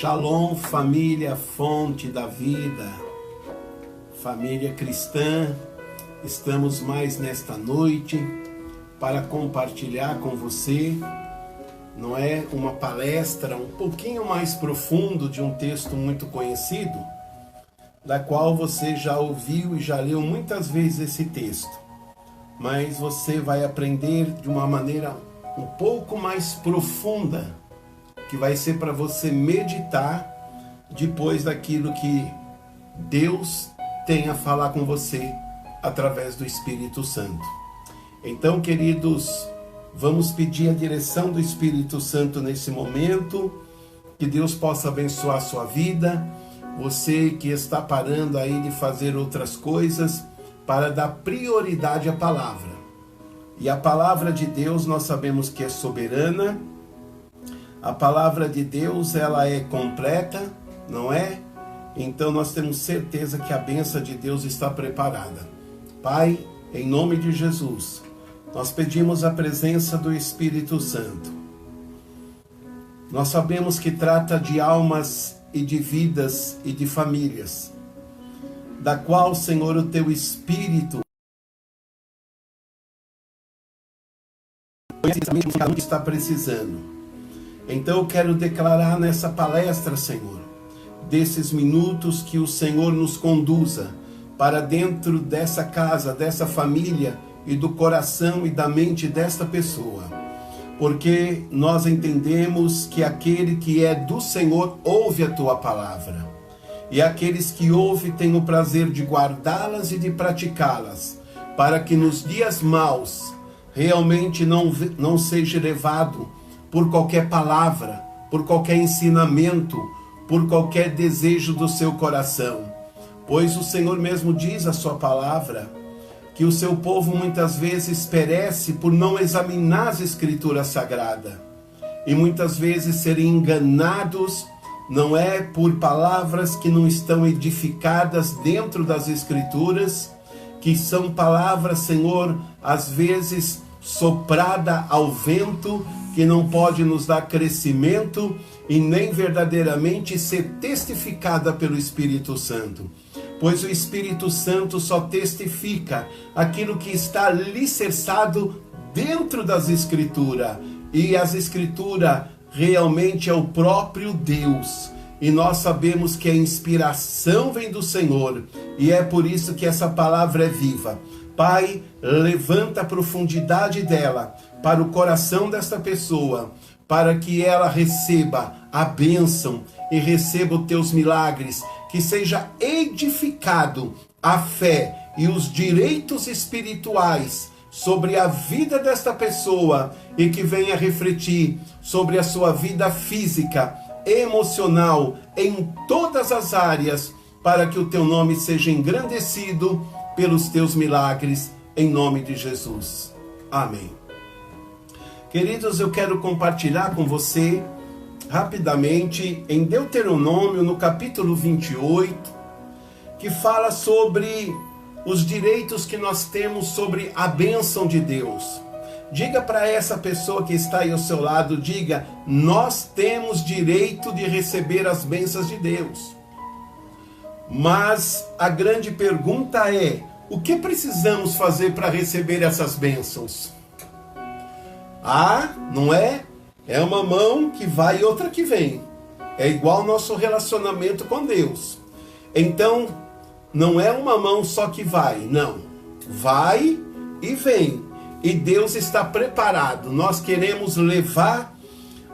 Shalom, família Fonte da Vida, família cristã, estamos mais nesta noite para compartilhar com você, não é, uma palestra um pouquinho mais profundo de um texto muito conhecido, da qual você já ouviu e já leu muitas vezes esse texto, mas você vai aprender de uma maneira um pouco mais profunda, que vai ser para você meditar depois daquilo que Deus tem a falar com você através do Espírito Santo. Então, queridos, vamos pedir a direção do Espírito Santo nesse momento, que Deus possa abençoar a sua vida, você que está parando aí de fazer outras coisas, para dar prioridade à palavra. E a palavra de Deus nós sabemos que é soberana, a palavra de Deus ela é completa, não é? Então nós temos certeza que a bênção de Deus está preparada. Pai, em nome de Jesus, nós pedimos a presença do Espírito Santo. Nós sabemos que trata de almas e de vidas e de famílias, da qual, Senhor, o Teu Espírito conhece exatamente o que cada um está precisando. Então eu quero declarar nessa palestra, Senhor, desses minutos que o Senhor nos conduza para dentro dessa casa, dessa família e do coração e da mente desta pessoa. Porque nós entendemos que aquele que é do Senhor ouve a Tua palavra. E aqueles que ouvem têm o prazer de guardá-las e de praticá-las, para que nos dias maus realmente não seja levado por qualquer palavra, por qualquer ensinamento, por qualquer desejo do seu coração. Pois o Senhor mesmo diz a sua palavra, que o seu povo muitas vezes perece por não examinar as Escrituras Sagradas. E muitas vezes serem enganados, não é, por palavras que não estão edificadas dentro das Escrituras, que são palavras, Senhor, às vezes soprada ao vento, que não pode nos dar crescimento e nem verdadeiramente ser testificada pelo Espírito Santo. Pois o Espírito Santo só testifica aquilo que está alicerçado dentro das Escrituras. E as Escrituras realmente é o próprio Deus. E nós sabemos que a inspiração vem do Senhor. E é por isso que essa palavra é viva. Pai, levanta a profundidade dela para o coração desta pessoa, para que ela receba a bênção e receba os teus milagres, que seja edificado a fé e os direitos espirituais sobre a vida desta pessoa e que venha refletir sobre a sua vida física, emocional, em todas as áreas, para que o teu nome seja engrandecido pelos teus milagres, em nome de Jesus. Amém. Queridos, eu quero compartilhar com você, rapidamente, em Deuteronômio, no capítulo 28, que fala sobre os direitos que nós temos sobre a bênção de Deus. Diga para essa pessoa que está aí ao seu lado, diga, nós temos direito de receber as bênçãos de Deus. Mas a grande pergunta é, o que precisamos fazer para receber essas bênçãos? Ah, não é? É uma mão que vai e outra que vem. É igual ao nosso relacionamento com Deus. Então, não é uma mão só que vai, não. Vai e vem. E Deus está preparado. Nós queremos levar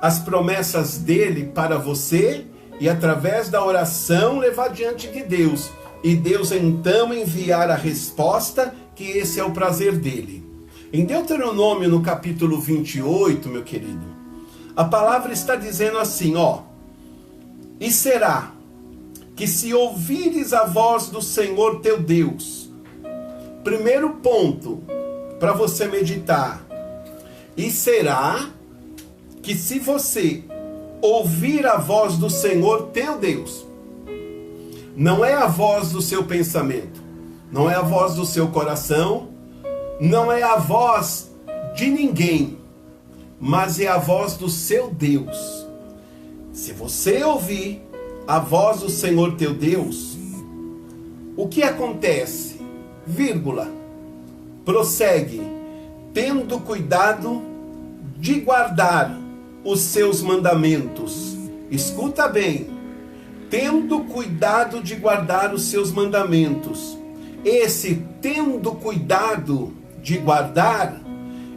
as promessas dele para você e através da oração levar diante de Deus. E Deus então enviar a resposta, que esse é o prazer dele. Em Deuteronômio, no capítulo 28, meu querido, a palavra está dizendo assim, ó. E será que se ouvires a voz do Senhor teu Deus, primeiro ponto para você meditar, e será que se você ouvir a voz do Senhor teu Deus, não é a voz do seu pensamento, não é a voz do seu coração, não é a voz de ninguém, mas é a voz do seu Deus. Se você ouvir a voz do Senhor teu Deus, o que acontece? Vírgula. Prossegue, tendo cuidado de guardar os seus mandamentos. Escuta bem, tendo cuidado de guardar os seus mandamentos. Esse tendo cuidado de guardar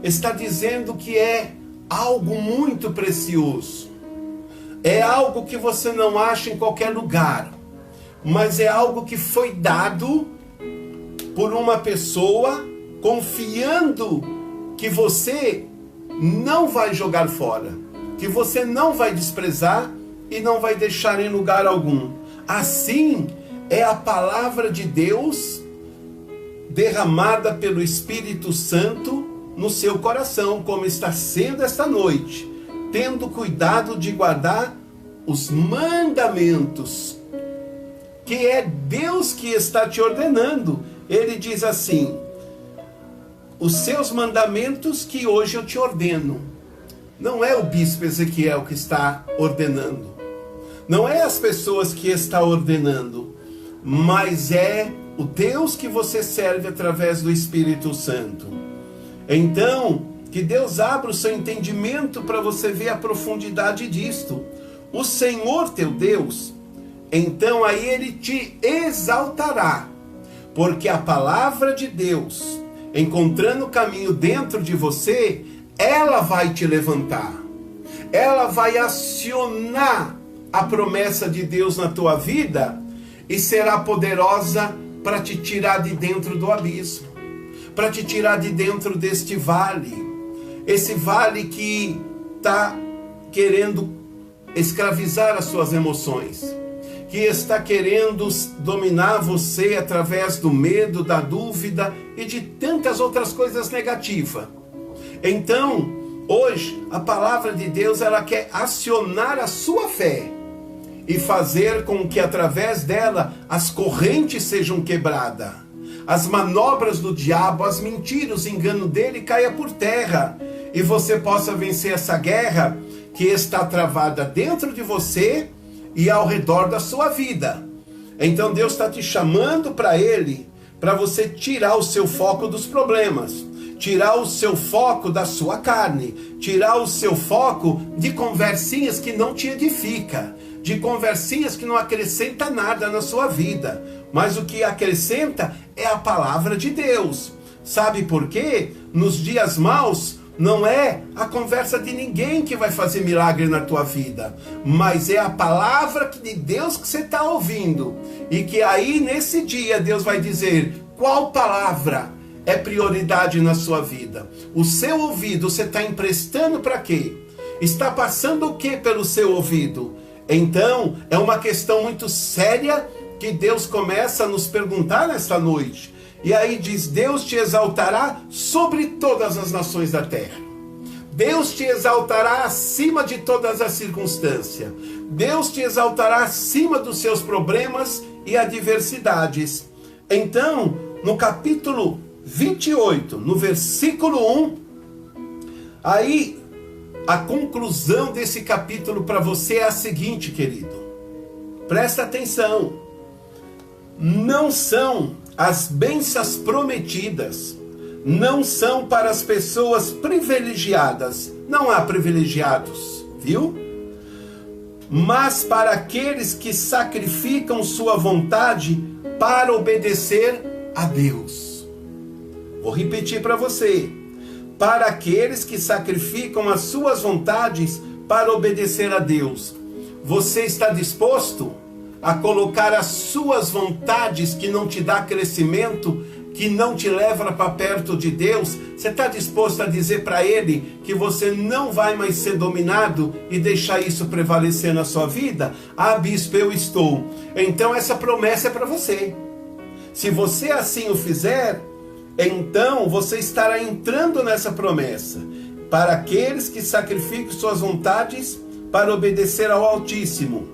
está dizendo que é algo muito precioso. É algo que você não acha em qualquer lugar, mas é algo que foi dado por uma pessoa confiando que você não vai jogar fora, que você não vai desprezar e não vai deixar em lugar algum. Assim é a palavra de Deus derramada pelo Espírito Santo no seu coração, como está sendo esta noite, tendo cuidado de guardar os mandamentos, que é Deus que está te ordenando. Ele diz assim: os seus mandamentos que hoje eu te ordeno. Não é o bispo Ezequiel que está ordenando, não é as pessoas que está ordenando, mas é o Deus que você serve através do Espírito Santo. Então, que Deus abra o seu entendimento para você ver a profundidade disto. O Senhor teu Deus, então aí Ele te exaltará, porque a palavra de Deus, encontrando o caminho dentro de você, ela vai te levantar. Ela vai acionar a promessa de Deus na tua vida e será poderosa para te tirar de dentro do abismo, para te tirar de dentro deste vale, esse vale que está querendo escravizar as suas emoções, que está querendo dominar você através do medo, da dúvida e de tantas outras coisas negativas. Então, hoje, a palavra de Deus, ela quer acionar a sua fé e fazer com que através dela as correntes sejam quebradas, as manobras do diabo, as mentiras, o engano dele caia por terra e você possa vencer essa guerra que está travada dentro de você e ao redor da sua vida. Então Deus está te chamando para Ele, para você tirar o seu foco dos problemas, tirar o seu foco da sua carne, tirar o seu foco de conversinhas que não te edifica, de conversinhas que não acrescenta nada na sua vida, mas o que acrescenta é a palavra de Deus. Sabe por quê? Nos dias maus, não é a conversa de ninguém que vai fazer milagre na tua vida, mas é a palavra de Deus que você está ouvindo. E que aí nesse dia Deus vai dizer qual palavra é prioridade na sua vida. O seu ouvido você está emprestando para quê? Está passando o que pelo seu ouvido? Então é uma questão muito séria que Deus começa a nos perguntar nesta noite. E aí diz: Deus te exaltará sobre todas as nações da terra. Deus te exaltará acima de todas as circunstâncias. Deus te exaltará acima dos seus problemas e adversidades. Então, no capítulo 28, no versículo 1, aí a conclusão desse capítulo para você é a seguinte, querido. Presta atenção. Não são as bênçãos prometidas, não são para as pessoas privilegiadas, não há privilegiados, viu? Mas para aqueles que sacrificam sua vontade para obedecer a Deus. Vou repetir para você. Para aqueles que sacrificam as suas vontades para obedecer a Deus. Você está disposto a colocar as suas vontades que não te dá crescimento, que não te leva para perto de Deus? Você está disposto a dizer para Ele que você não vai mais ser dominado e deixar isso prevalecer na sua vida? Ah, bispo, eu estou. Então essa promessa é para você. Se você assim o fizer, então você estará entrando nessa promessa. Para aqueles que sacrificam suas vontades para obedecer ao Altíssimo.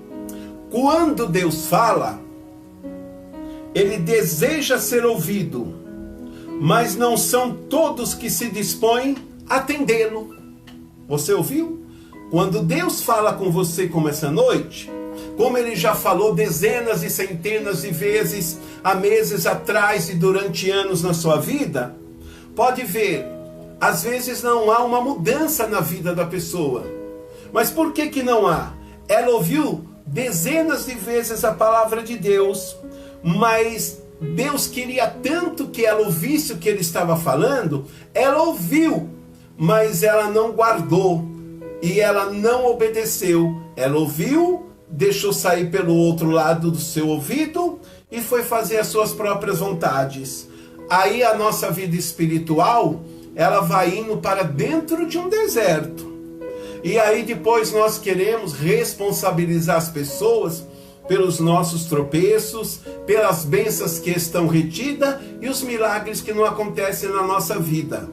Quando Deus fala, Ele deseja ser ouvido, mas não são todos que se dispõem a atendê-lo. Você ouviu? Quando Deus fala com você como essa noite, como Ele já falou dezenas e centenas de vezes há meses atrás e durante anos na sua vida, pode ver, às vezes não há uma mudança na vida da pessoa. Mas por que não há? Ela ouviu dezenas de vezes a palavra de Deus, mas Deus queria tanto que ela ouvisse o que Ele estava falando, ela ouviu, mas ela não guardou e ela não obedeceu. Ela ouviu, deixou sair pelo outro lado do seu ouvido e foi fazer as suas próprias vontades. Aí a nossa vida espiritual, ela vai indo para dentro de um deserto. E aí depois nós queremos responsabilizar as pessoas pelos nossos tropeços, pelas bênçãos que estão retidas e os milagres que não acontecem na nossa vida.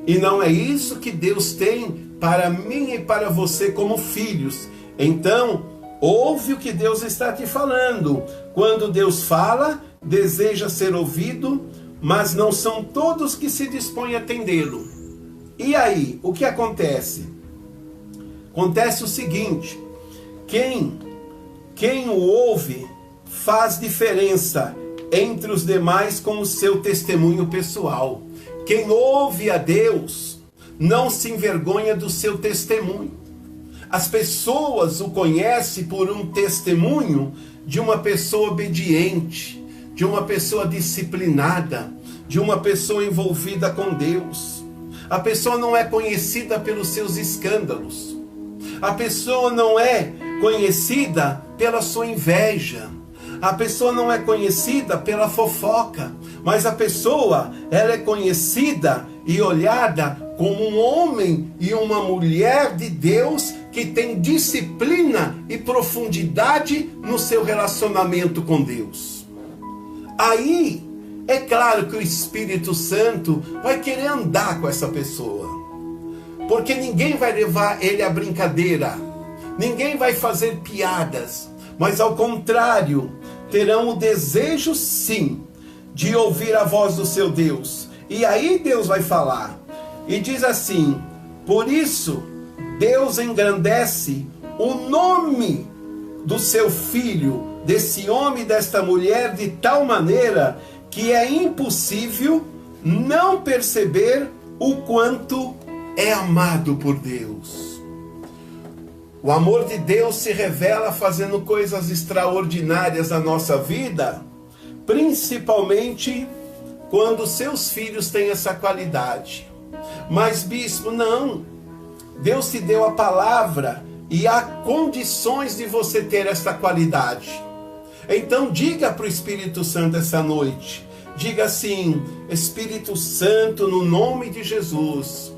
E não é isso que Deus tem para mim e para você como filhos. Então, ouve o que Deus está te falando. Quando Deus fala, deseja ser ouvido, mas não são todos que se dispõem a atendê-lo. E aí, o que acontece? Acontece o seguinte, quem o ouve faz diferença entre os demais com o seu testemunho pessoal. Quem ouve a Deus não se envergonha do seu testemunho. As pessoas o conhecem por um testemunho de uma pessoa obediente, de uma pessoa disciplinada, de uma pessoa envolvida com Deus. A pessoa não é conhecida pelos seus escândalos. A pessoa não é conhecida pela sua inveja. A pessoa não é conhecida pela fofoca. Mas a pessoa, ela é conhecida e olhada como um homem e uma mulher de Deus que tem disciplina e profundidade no seu relacionamento com Deus. Aí, é claro que o Espírito Santo vai querer andar com essa pessoa. Porque ninguém vai levar ele à brincadeira. Ninguém vai fazer piadas. Mas ao contrário, terão o desejo sim de ouvir a voz do seu Deus. E aí Deus vai falar. E diz assim, por isso Deus engrandece o nome do seu filho, desse homem e desta mulher, de tal maneira que é impossível não perceber o quanto é amado por Deus. O amor de Deus se revela fazendo coisas extraordinárias na nossa vida, principalmente quando seus filhos têm essa qualidade. Mas bispo, não. Deus te deu a palavra e há condições de você ter essa qualidade. Então diga para o Espírito Santo essa noite, diga assim, Espírito Santo, no nome de Jesus,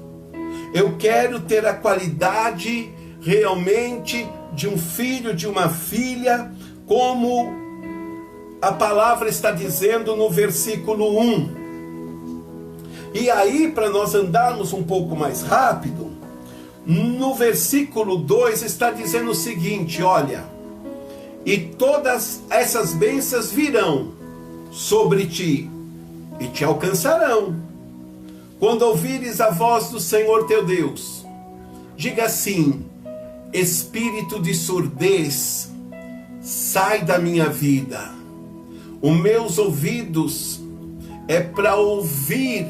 eu quero ter a qualidade realmente de um filho, de uma filha, como a palavra está dizendo no versículo 1. E aí, para nós andarmos um pouco mais rápido, no versículo 2 está dizendo o seguinte, olha, e todas essas bênçãos virão sobre ti e te alcançarão. Quando ouvires a voz do Senhor teu Deus, diga assim, espírito de surdez, sai da minha vida. Os meus ouvidos é para ouvir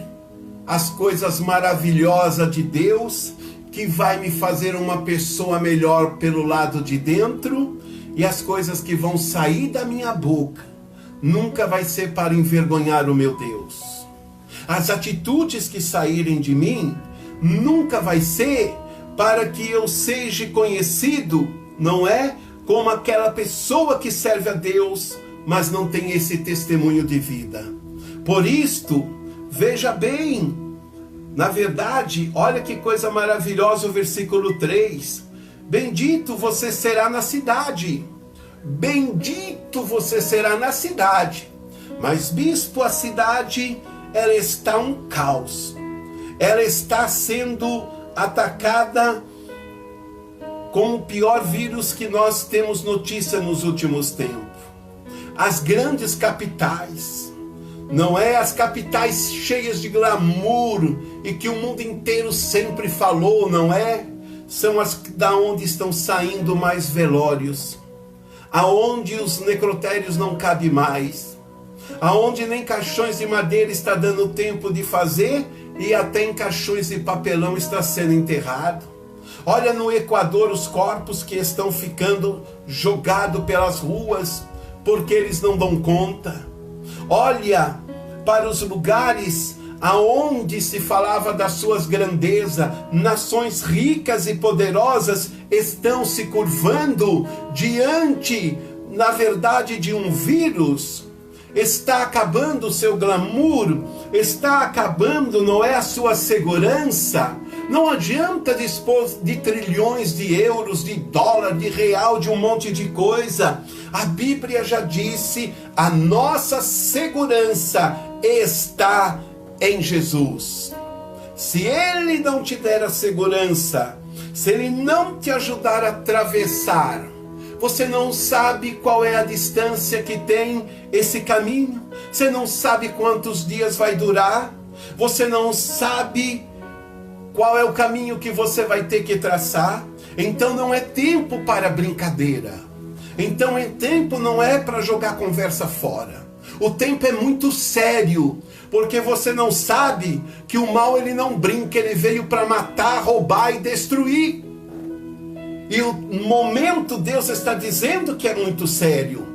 as coisas maravilhosas de Deus, que vai me fazer uma pessoa melhor pelo lado de dentro, e as coisas que vão sair da minha boca nunca vai ser para envergonhar o meu Deus. As atitudes que saírem de mim nunca vai ser para que eu seja conhecido, não é? Como aquela pessoa que serve a Deus, mas não tem esse testemunho de vida. Por isto, veja bem, na verdade, olha que coisa maravilhosa o versículo 3. Bendito você será na cidade. Bendito você será na cidade. Mas bispo, a cidade, ela está um caos. Ela está sendo atacada com o pior vírus que nós temos notícia nos últimos tempos. As grandes capitais, não é? As capitais cheias de glamour e que o mundo inteiro sempre falou, não é? são as da onde estão saindo mais velórios, aonde os necrotérios não cabem mais, aonde nem caixões de madeira está dando tempo de fazer e até em caixões de papelão está sendo enterrado. Olha no Equador os corpos que estão ficando jogados pelas ruas porque eles não dão conta. Olha para os lugares aonde se falava das suas grandezas, nações ricas e poderosas estão se curvando diante, na verdade, de um vírus. Está acabando o seu glamour, está acabando, não é, a sua segurança. Não adianta dispor de trilhões de euros, de dólar, de real, de um monte de coisa. A Bíblia já disse, a nossa segurança está em Jesus. Se Ele não te der a segurança, se Ele não te ajudar a atravessar, você não sabe qual é a distância que tem esse caminho, você não sabe quantos dias vai durar, você não sabe qual é o caminho que você vai ter que traçar. Então não é tempo para brincadeira. Então tempo não é para jogar conversa fora. O tempo é muito sério, porque você não sabe que o mal ele não brinca, ele veio para matar, roubar e destruir. E o momento Deus está dizendo que é muito sério.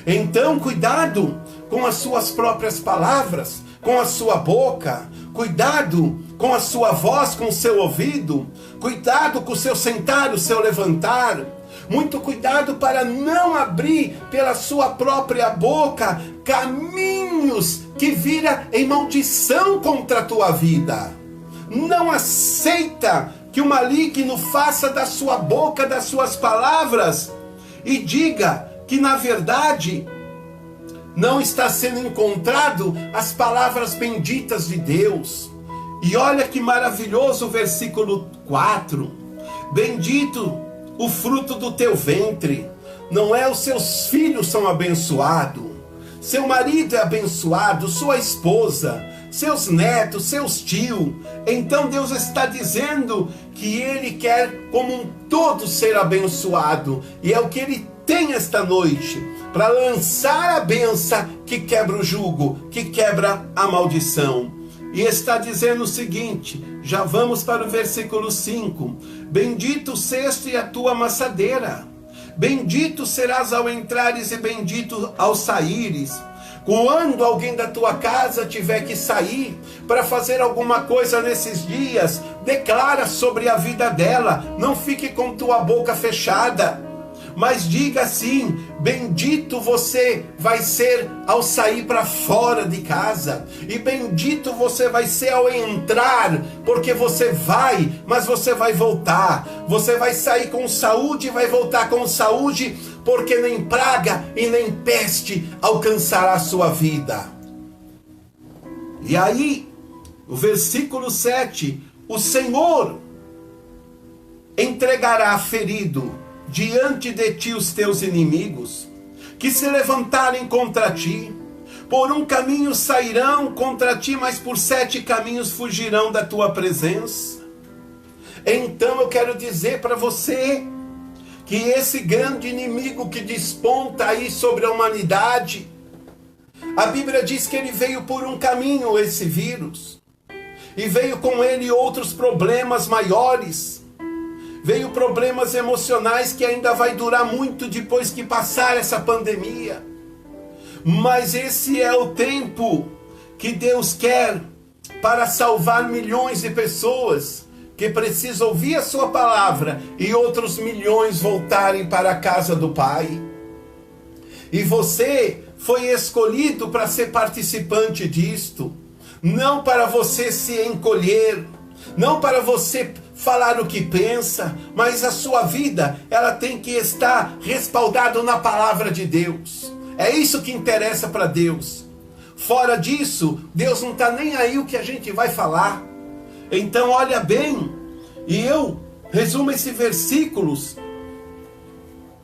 Então cuidado com as suas próprias palavras, com a sua boca, cuidado com a sua voz, com o seu ouvido, cuidado com o seu sentar, o seu levantar, muito cuidado para não abrir pela sua própria boca caminhos que vira em maldição contra a tua vida. Não aceita que o maligno faça da sua boca, das suas palavras, e diga que na verdade não está sendo encontrado as palavras benditas de Deus. E olha que maravilhoso o versículo 4. Bendito o fruto do teu ventre. Não é os seus filhos são abençoados, seu marido é abençoado, sua esposa, seus netos, seus tios. Então Deus está dizendo que Ele quer como um todo ser abençoado. E é o que Ele tem esta noite, para lançar a bênção que quebra o jugo, que quebra a maldição. E está dizendo o seguinte, já vamos para o versículo 5. Bendito seja a tua amassadeira, bendito serás ao entrares e bendito ao saíres. Quando alguém da tua casa tiver que sair para fazer alguma coisa nesses dias, declara sobre a vida dela, não fique com tua boca fechada, mas diga assim: bendito você vai ser ao sair para fora de casa, e bendito você vai ser ao entrar, porque você vai, mas você vai voltar, você vai sair com saúde e vai voltar com saúde, porque nem praga e nem peste alcançará a sua vida. E aí, o versículo 7, o Senhor entregará ferido diante de ti os teus inimigos, que se levantarem contra ti. Por um caminho sairão contra ti, mas por 7 caminhos fugirão da tua presença. Então eu quero dizer para você que esse grande inimigo que desponta aí sobre a humanidade, a Bíblia diz que ele veio por um caminho, esse vírus, e veio com ele outros problemas maiores. Veio problemas emocionais que ainda vai durar muito depois que passar essa pandemia. Mas esse é o tempo que Deus quer para salvar milhões de pessoas que precisam ouvir a sua palavra e outros milhões voltarem para a casa do Pai. E você foi escolhido para ser participante disto, não para você se encolher, não para você falar o que pensa, mas a sua vida, ela tem que estar respaldada na palavra de Deus. É isso que interessa para Deus. Fora disso, Deus não está nem aí o que a gente vai falar. Então olha bem, e eu resumo esses versículos,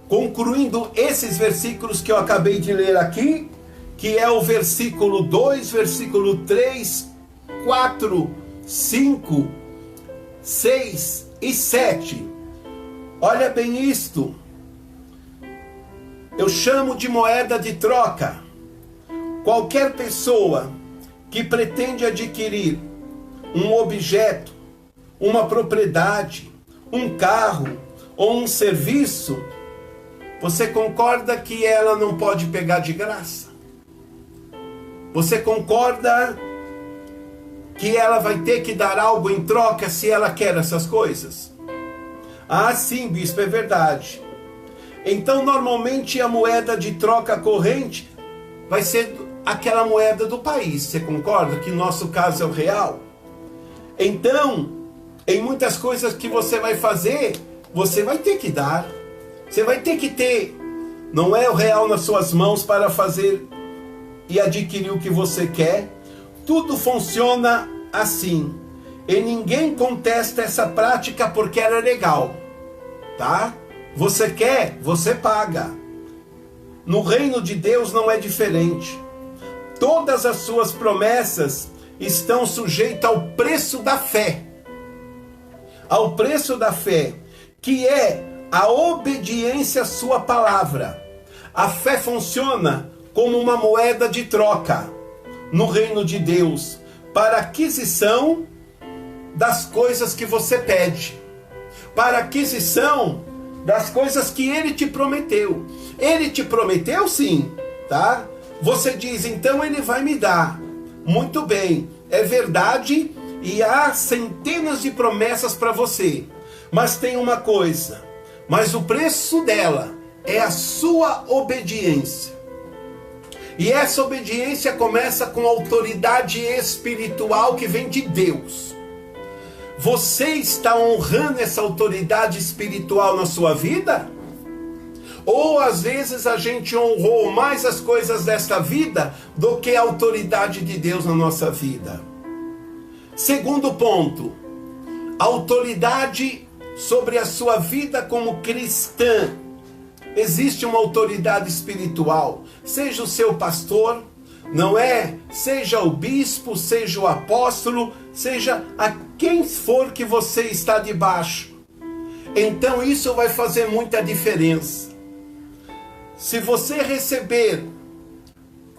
concluindo esses versículos que eu acabei de ler aqui, que é o versículo 2, versículo 3, 4, 5, 6 e 7. Olha bem isto. Eu chamo de moeda de troca. Qualquer pessoa que pretende adquirir um objeto, uma propriedade, um carro ou um serviço, você concorda que ela não pode pegar de graça? Você concorda que ela vai ter que dar algo em troca se ela quer essas coisas? Ah, sim, bispo, é verdade. Então, normalmente a moeda de troca corrente vai ser aquela moeda do país. Você concorda que no nosso caso é o real? Então, em muitas coisas que você vai fazer, você vai ter que dar. Você vai ter que ter, não é o real nas suas mãos para fazer e adquirir o que você quer. Tudo funciona assim. E ninguém contesta essa prática porque ela é legal, tá? Você quer, você paga. No reino de Deus não é diferente. Todas as suas promessas estão sujeitas ao preço da fé. Ao preço da fé, que é a obediência à sua palavra. A fé funciona como uma moeda de troca no reino de Deus para aquisição das coisas que você pede, para aquisição das coisas que Ele te prometeu. Ele te prometeu, sim, tá? Você diz, então Ele vai me dar. Muito bem, é verdade, e há centenas de promessas para você. Mas tem uma coisa, mas o preço dela é a sua obediência. E essa obediência começa com a autoridade espiritual que vem de Deus. Você está honrando essa autoridade espiritual na sua vida? Ou às vezes a gente honrou mais as coisas desta vida do que a autoridade de Deus na nossa vida? Segundo ponto, autoridade sobre a sua vida como cristã. Existe uma autoridade espiritual, seja o seu pastor, não é? Seja o bispo, seja o apóstolo, seja a quem for que você está debaixo. Então isso vai fazer muita diferença. Se você receber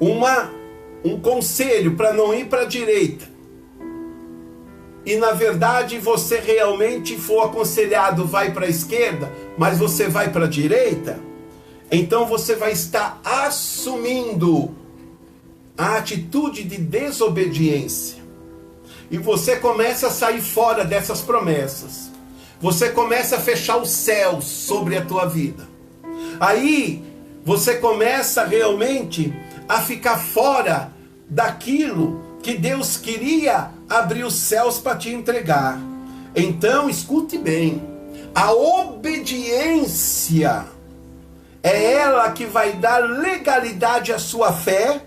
um conselho para não ir para a direita, e na verdade você realmente for aconselhado, vai para a esquerda, mas você vai para a direita, então você vai estar assumindo a atitude de desobediência. E você começa a sair fora dessas promessas. Você começa a fechar os céus sobre a tua vida. Aí você começa realmente a ficar fora daquilo que Deus queria abrir os céus para te entregar. Então, escute bem, a obediência é ela que vai dar legalidade à sua fé,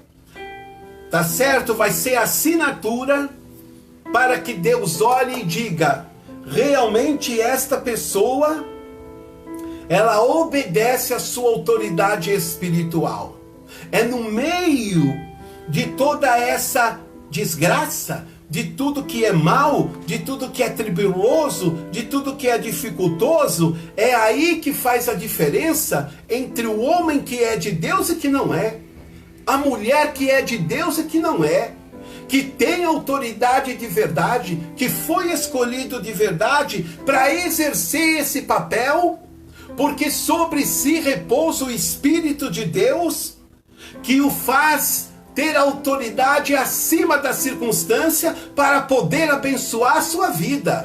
tá certo? Vai ser a assinatura para que Deus olhe e diga, realmente esta pessoa, ela obedece à sua autoridade espiritual. É no meio de toda essa desgraça, de tudo que é mal, de tudo que é tribuloso, de tudo que é dificultoso, é aí que faz a diferença entre o homem que é de Deus e que não é, a mulher que é de Deus e que não é, que tem autoridade de verdade, que foi escolhido de verdade para exercer esse papel, porque sobre si repousa o Espírito de Deus, que o faz ter autoridade acima da circunstância para poder abençoar a sua vida.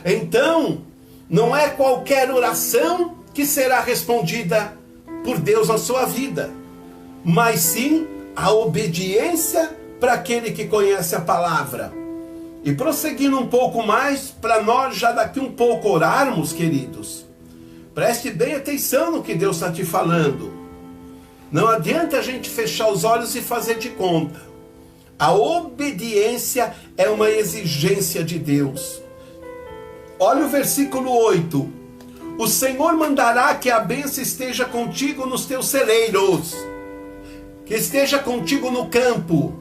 Então, não é qualquer oração que será respondida por Deus na sua vida, mas sim a obediência para aquele que conhece a palavra. E prosseguindo um pouco mais, para nós já daqui um pouco orarmos, queridos, preste bem atenção no que Deus está te falando. Não adianta a gente fechar os olhos e fazer de conta. A obediência é uma exigência de Deus. Olha o versículo 8. O Senhor mandará que a bênção esteja contigo nos teus celeiros, que esteja contigo no campo,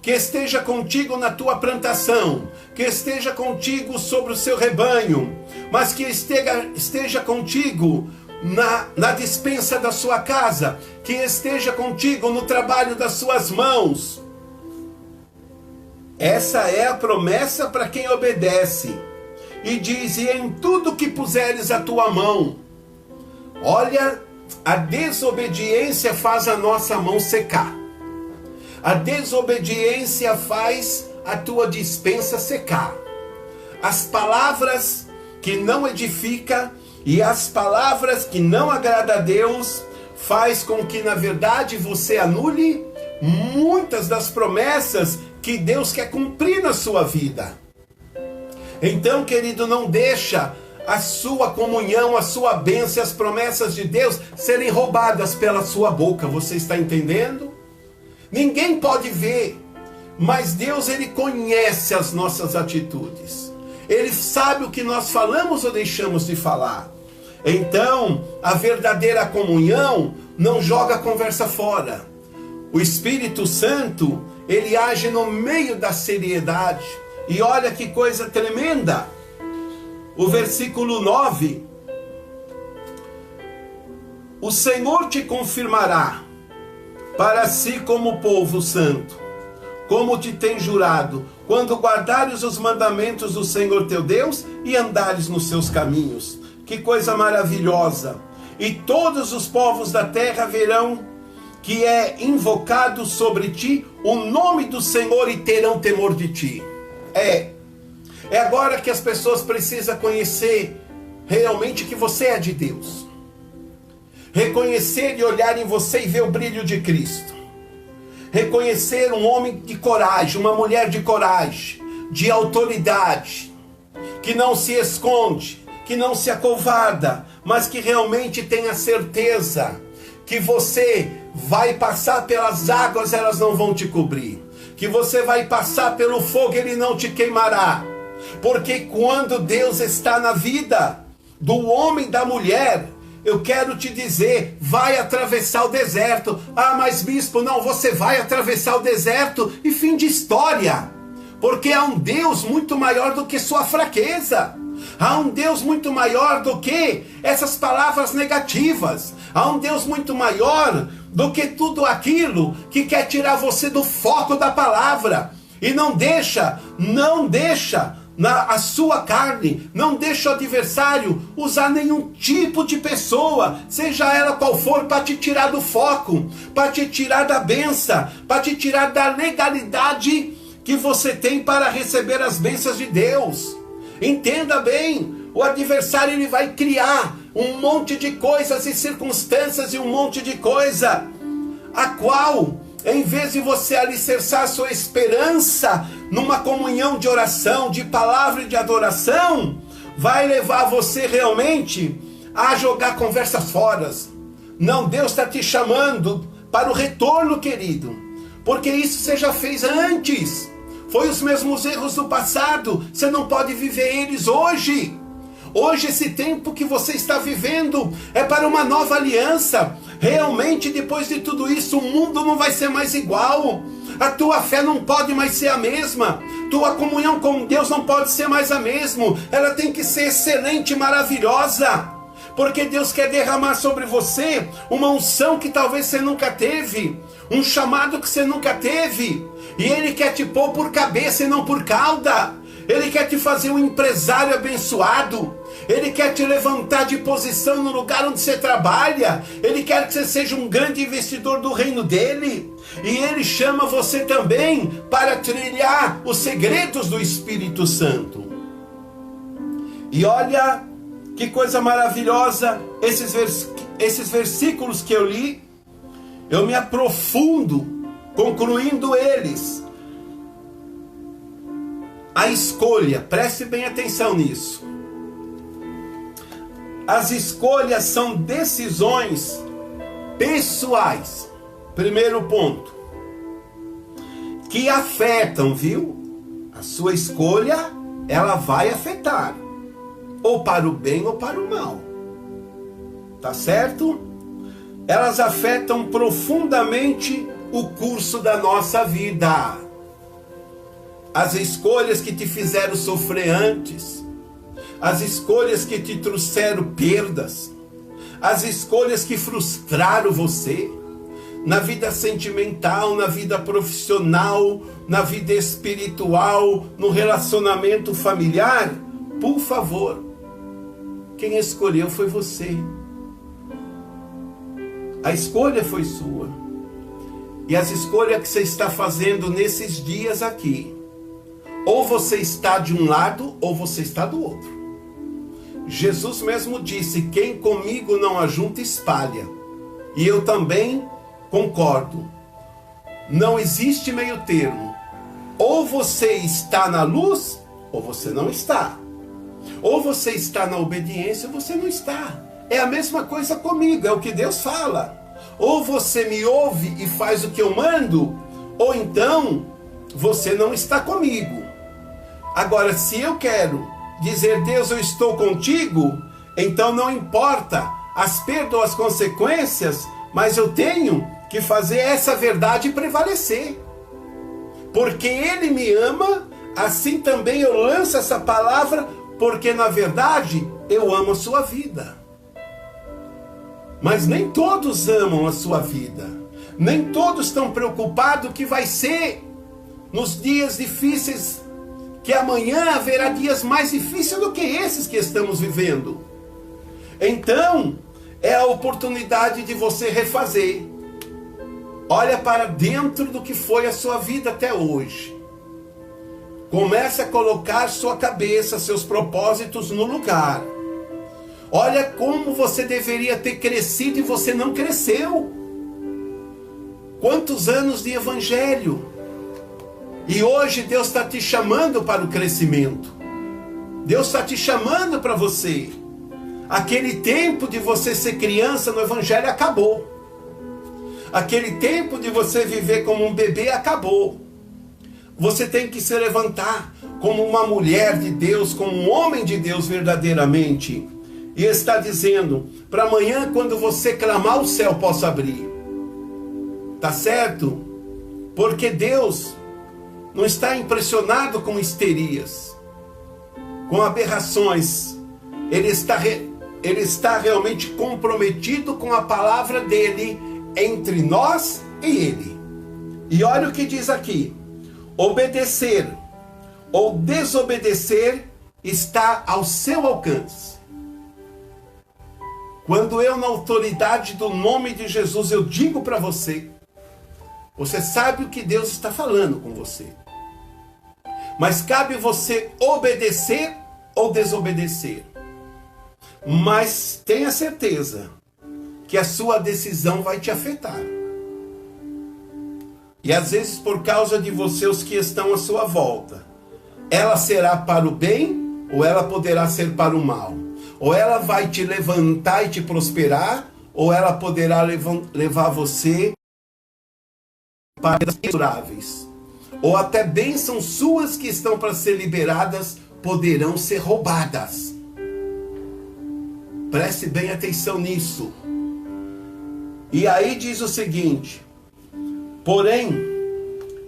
que esteja contigo na tua plantação, que esteja contigo sobre o seu rebanho, mas que esteja contigo na despensa da sua casa, que esteja contigo no trabalho das suas mãos. Essa é a promessa para quem obedece. E diz: e em tudo que puseres a tua mão. Olha, a desobediência faz a nossa mão secar. A desobediência faz a tua despensa secar. As palavras que não edificam e as palavras que não agradam a Deus faz com que, na verdade, você anule muitas das promessas que Deus quer cumprir na sua vida. Então, querido, não deixa a sua comunhão, a sua bênção, as promessas de Deus serem roubadas pela sua boca. Você está entendendo? Ninguém pode ver, mas Deus, Ele conhece as nossas atitudes. Ele sabe o que nós falamos ou deixamos de falar. Então, a verdadeira comunhão não joga a conversa fora. O Espírito Santo, Ele age no meio da seriedade. E olha que coisa tremenda. O versículo 9. O Senhor te confirmará para si como povo santo, como te tem jurado, quando guardares os mandamentos do Senhor teu Deus e andares nos seus caminhos. Que coisa maravilhosa! E todos os povos da terra verão que é invocado sobre ti o nome do Senhor e terão temor de ti. É agora que as pessoas precisam conhecer realmente que você é de Deus. Reconhecer e olhar em você e ver o brilho de Cristo. Reconhecer um homem de coragem, uma mulher de coragem, de autoridade, que não se esconde, que não se acovarda, mas que realmente tem a certeza que você vai passar pelas águas, elas não vão te cobrir. Que você vai passar pelo fogo, ele não te queimará. Porque quando Deus está na vida do homem, da mulher, eu quero te dizer, vai atravessar o deserto. Ah, mas bispo, não, você vai atravessar o deserto e fim de história. Porque há um Deus muito maior do que sua fraqueza. Há um Deus muito maior do que essas palavras negativas. Há um Deus muito maior do que tudo aquilo que quer tirar você do foco da palavra. E não deixa a sua carne, não deixa o adversário usar nenhum tipo de pessoa, seja ela qual for, para te tirar do foco, para te tirar da bênção, para te tirar da legalidade que você tem para receber as bênçãos de Deus. Entenda bem, o adversário ele vai criar um monte de coisas e circunstâncias e um monte de coisa, a qual, em vez de você alicerçar sua esperança numa comunhão de oração, de palavra e de adoração, vai levar você realmente a jogar conversas fora. Não, Deus está te chamando para o retorno, querido, porque isso você já fez antes. Foi os mesmos erros do passado, você não pode viver eles hoje. Hoje esse tempo que você está vivendo é para uma nova aliança. Realmente, depois de tudo isso, o mundo não vai ser mais igual. A tua fé não pode mais ser a mesma. Tua comunhão com Deus não pode ser mais a mesma. Ela tem que ser excelente e maravilhosa. Porque Deus quer derramar sobre você uma unção que talvez você nunca teve. Um chamado que você nunca teve. E Ele quer te pôr por cabeça e não por cauda. Ele quer te fazer um empresário abençoado. Ele quer te levantar de posição no lugar onde você trabalha. Ele quer que você seja um grande investidor do reino dele. E Ele chama você também para trilhar os segredos do Espírito Santo. E olha que coisa maravilhosa, esses versículos que eu li, eu me aprofundo, concluindo eles. A escolha, preste bem atenção nisso. As escolhas são decisões pessoais. Primeiro ponto. Que afetam, viu? A sua escolha, ela vai afetar. Ou para o bem ou para o mal. Tá certo? Elas afetam profundamente o curso da nossa vida. as escolhas que te fizeram sofrer antes, as escolhas que te trouxeram perdas, as escolhas que frustraram você, na vida sentimental, na vida profissional, na vida espiritual, no relacionamento familiar. Por favor, quem escolheu foi você. A escolha foi sua. E as escolhas que você está fazendo nesses dias aqui, ou você está de um lado, ou você está do outro. Jesus mesmo disse: quem comigo não ajunta, espalha. E eu também concordo. Não existe meio termo. Ou você está na luz, ou você não está. Ou você está na obediência, ou você não está. É a mesma coisa comigo, é o que Deus fala. Ou você me ouve e faz o que eu mando, ou então você não está comigo. Agora, se eu quero dizer: Deus, eu estou contigo, então não importa as perdas ou as consequências, mas eu tenho que fazer essa verdade prevalecer. Porque Ele me ama, assim também eu lanço essa palavra, porque na verdade eu amo a sua vida. Mas nem todos amam a sua vida. Nem todos estão preocupados que vai ser nos dias difíceis, que amanhã haverá dias mais difíceis do que esses que estamos vivendo. Então, é a oportunidade de você refazer. Olha para dentro do que foi a sua vida até hoje. Comece a colocar sua cabeça, seus propósitos no lugar. Olha como você deveria ter crescido e você não cresceu. Quantos anos de evangelho. E hoje Deus está te chamando para o crescimento. Deus está te chamando para você. Aquele tempo de você ser criança no evangelho acabou. Aquele tempo de você viver como um bebê acabou. Você tem que se levantar como uma mulher de Deus, como um homem de Deus verdadeiramente. E está dizendo, para amanhã, quando você clamar, o céu possa abrir. Tá certo? Porque Deus não está impressionado com histerias, com aberrações. Ele está realmente comprometido com a palavra dele entre nós e ele. E olha o que diz aqui: obedecer ou desobedecer está ao seu alcance. Quando eu, na autoridade do nome de Jesus, eu digo para você, você sabe o que Deus está falando com você. Mas cabe você obedecer ou desobedecer. Mas tenha certeza que a sua decisão vai te afetar. E às vezes por causa de você, os que estão à sua volta, ela será para o bem ou ela poderá ser para o mal. Ou ela vai te levantar e te prosperar, ou ela poderá levar você para miseráveis. Ou até bênçãos suas que estão para ser liberadas poderão ser roubadas. Preste bem atenção nisso. E aí diz o seguinte: porém,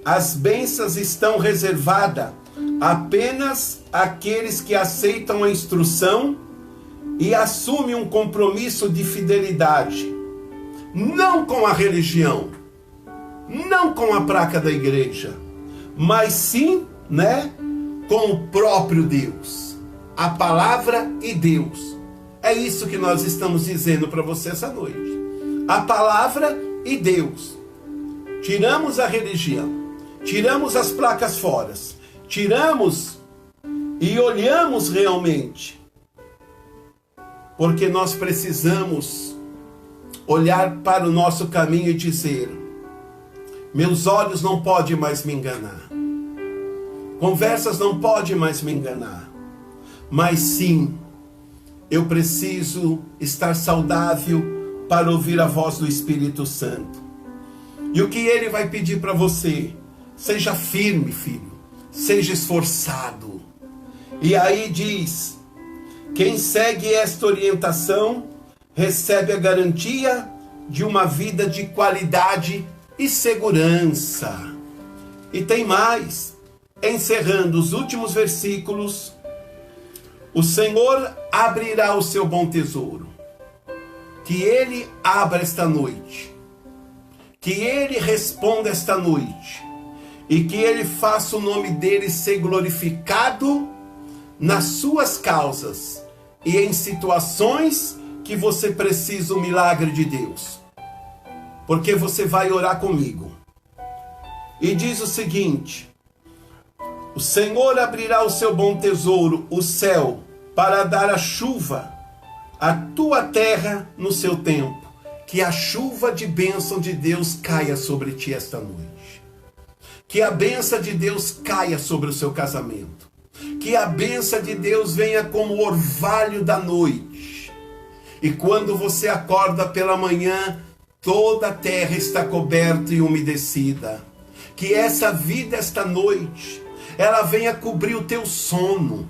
as bênçãos estão reservadas apenas àqueles que aceitam a instrução e assumem um compromisso de fidelidade, não com a religião, não com a placa da igreja, mas sim, com o próprio Deus, a palavra e Deus. É isso que nós estamos dizendo para você essa noite. A palavra e Deus. Tiramos a religião, tiramos as placas fora, tiramos e olhamos realmente, porque nós precisamos olhar para o nosso caminho e dizer: meus olhos não podem mais me enganar, conversas não podem mais me enganar, mas sim, eu preciso estar saudável para ouvir a voz do Espírito Santo. E o que ele vai pedir para você? Seja firme, filho, seja esforçado. E aí diz: quem segue esta orientação recebe a garantia de uma vida de qualidade e segurança. E tem mais: encerrando os últimos versículos, o Senhor abrirá o seu bom tesouro. Que Ele abra esta noite. Que Ele responda esta noite. E que Ele faça o nome dEle ser glorificado nas suas causas e em situações que você precisa o milagre de Deus. Porque você vai orar comigo. E diz o seguinte: o Senhor abrirá o seu bom tesouro, o céu, para dar a chuva à tua terra no seu tempo. Que a chuva de bênção de Deus caia sobre ti esta noite. Que a bênção de Deus caia sobre o seu casamento. Que a bênção de Deus venha como o orvalho da noite. E quando você acorda pela manhã, toda a terra está coberta e umedecida. Que essa vida esta noite, ela venha cobrir o teu sono.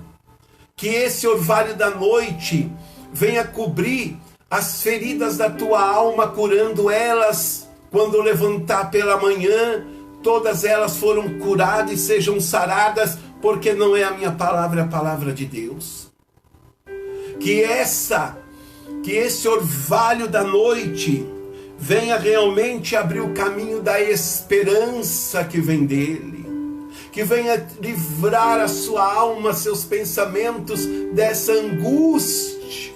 Que esse orvalho da noite venha cobrir as feridas da tua alma, curando elas. Quando levantar pela manhã, todas elas foram curadas e sejam saradas, porque não é a minha palavra, é a palavra de Deus. Que esse orvalho da noite venha realmente abrir o caminho da esperança que vem dele. Que venha livrar a sua alma, seus pensamentos dessa angústia.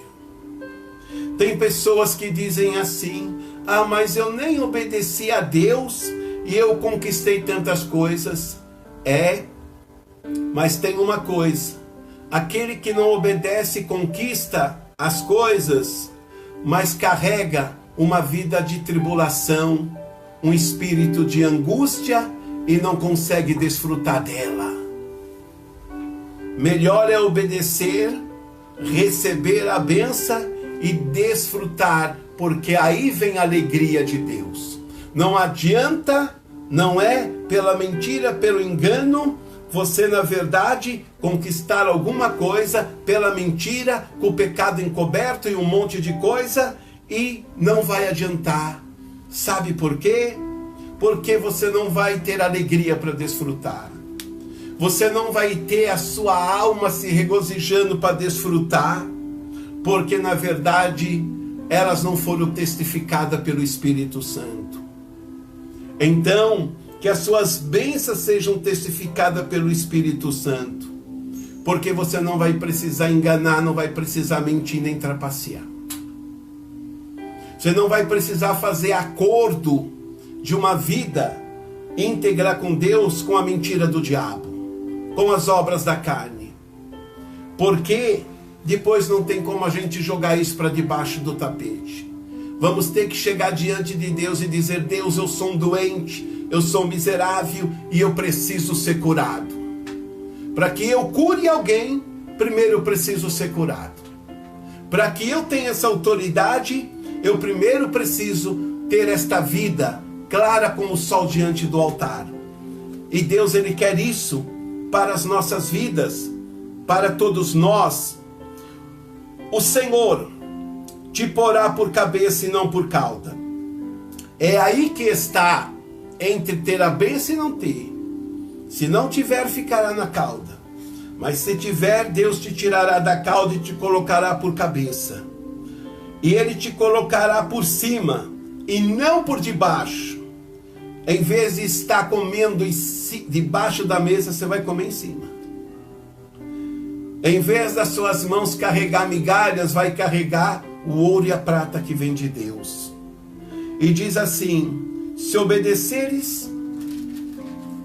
Tem pessoas que dizem assim: ah, mas eu nem obedeci a Deus e eu conquistei tantas coisas. Mas tem uma coisa: aquele que não obedece conquista as coisas, mas carrega uma vida de tribulação, um espírito de angústia e não consegue desfrutar dela. Melhor é obedecer, receber a bênção e desfrutar, porque aí vem a alegria de Deus. Não adianta, não é pela mentira, pelo engano, você na verdade conquistar alguma coisa pela mentira, com o pecado encoberto e um monte de coisa, e não vai adiantar. Sabe por quê? Porque você não vai ter alegria para desfrutar. Você não vai ter a sua alma se regozijando para desfrutar, porque na verdade elas não foram testificadas pelo Espírito Santo. Então, que as suas bênçãos sejam testificadas pelo Espírito Santo, porque você não vai precisar enganar, não vai precisar mentir nem trapacear. Você não vai precisar fazer acordo de uma vida íntegra com Deus com a mentira do diabo, com as obras da carne. Porque depois não tem como a gente jogar isso para debaixo do tapete. Vamos ter que chegar diante de Deus e dizer: Deus, eu sou um doente, eu sou miserável e eu preciso ser curado. Para que eu cure alguém, primeiro eu preciso ser curado. Para que eu tenha essa autoridade, eu primeiro preciso ter esta vida clara como o sol diante do altar. E Deus, Ele quer isso para as nossas vidas, para todos nós. O Senhor te porá por cabeça e não por cauda. É aí que está entre ter a bênção e não ter. Se não tiver, ficará na cauda. Mas se tiver, Deus te tirará da cauda e te colocará por cabeça. E Ele te colocará por cima e não por debaixo. Em vez de estar comendo debaixo da mesa, você vai comer em cima. Em vez das suas mãos carregar migalhas, vai carregar o ouro e a prata que vem de Deus. E diz assim: se obedeceres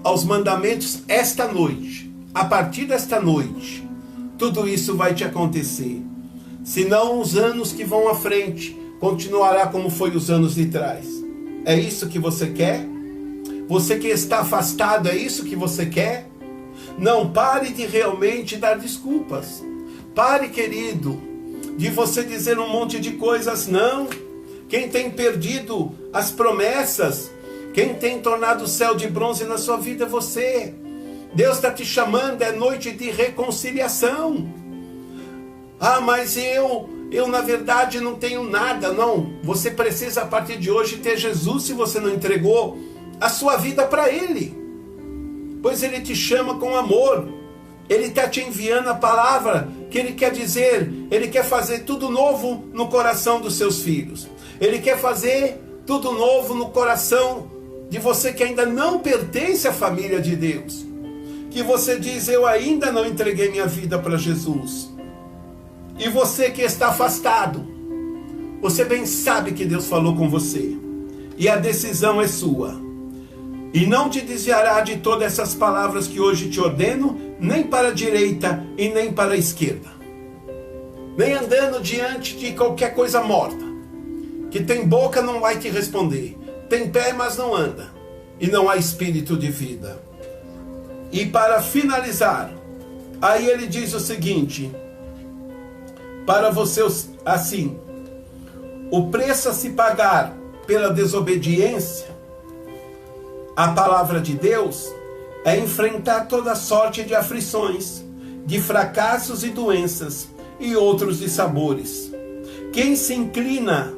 aos mandamentos esta noite, a partir desta noite, tudo isso vai te acontecer. Senão os anos que vão à frente continuará como foi os anos de trás. É isso que você quer? Você que está afastado, é isso que você quer? Não, pare de realmente dar desculpas. Pare, querido, de você dizer um monte de coisas. Não. Quem tem perdido as promessas, quem tem tornado o céu de bronze na sua vida é você. Deus está te chamando, é noite de reconciliação. Ah, mas eu na verdade não tenho nada. Não, você precisa a partir de hoje ter Jesus, se você não entregou a sua vida para Ele. pois Ele te chama com amor. Ele está te enviando a palavra que Ele quer dizer. Ele quer fazer tudo novo no coração dos seus filhos. Ele quer fazer tudo novo no coração de você que ainda não pertence à família de Deus. Que você diz, eu ainda não entreguei minha vida para Jesus. E você que está afastado, você bem sabe que Deus falou com você. E a decisão é sua. E não te desviará de todas essas palavras que hoje te ordeno, nem para a direita e nem para a esquerda. Nem andando diante de qualquer coisa morta. Que tem boca, não vai te responder. Tem pé, mas não anda. E não há espírito de vida. E para finalizar, aí ele diz o seguinte, para você assim, o preço a se pagar pela desobediência à palavra de Deus é enfrentar toda sorte de aflições, de fracassos e doenças e outros dissabores. Quem se inclina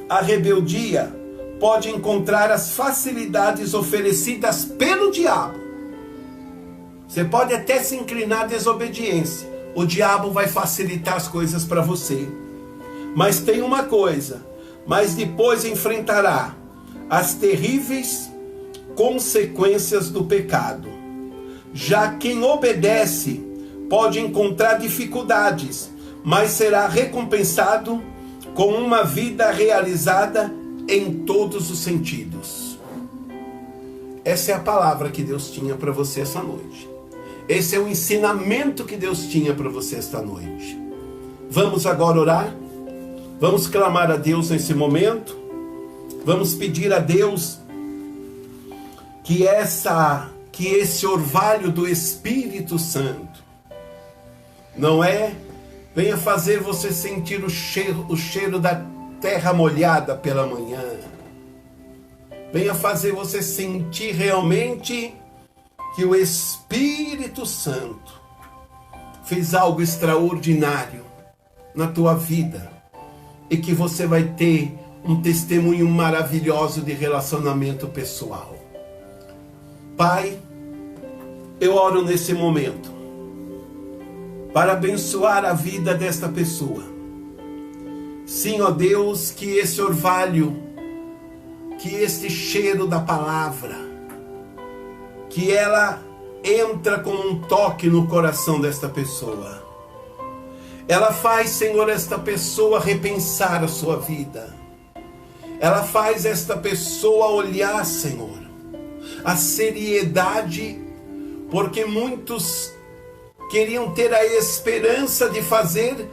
à rebeldia pode encontrar as facilidades oferecidas pelo diabo. Você pode até se inclinar à desobediência. O diabo vai facilitar as coisas para você. Mas tem uma coisa, mas depois enfrentará as terríveis consequências do pecado. Já quem obedece pode encontrar dificuldades, mas será recompensado com uma vida realizada em todos os sentidos. Essa é a palavra que Deus tinha para você essa noite. Esse é o ensinamento que Deus tinha para você esta noite. Vamos agora orar? Vamos clamar a Deus nesse momento? Vamos pedir a Deus que esse orvalho do Espírito Santo, não é? Venha fazer você sentir o cheiro da terra molhada pela manhã. Venha fazer você sentir realmente que o Espírito Santo fez algo extraordinário na tua vida e que você vai ter um testemunho maravilhoso de relacionamento pessoal. Pai, eu oro nesse momento para abençoar a vida desta pessoa. Sim, ó Deus, que esse orvalho, que este cheiro da palavra, que ela entra com um toque no coração desta pessoa. Ela faz, Senhor, esta pessoa repensar a sua vida. Ela faz esta pessoa olhar, Senhor, a seriedade, porque muitos queriam ter a esperança de fazer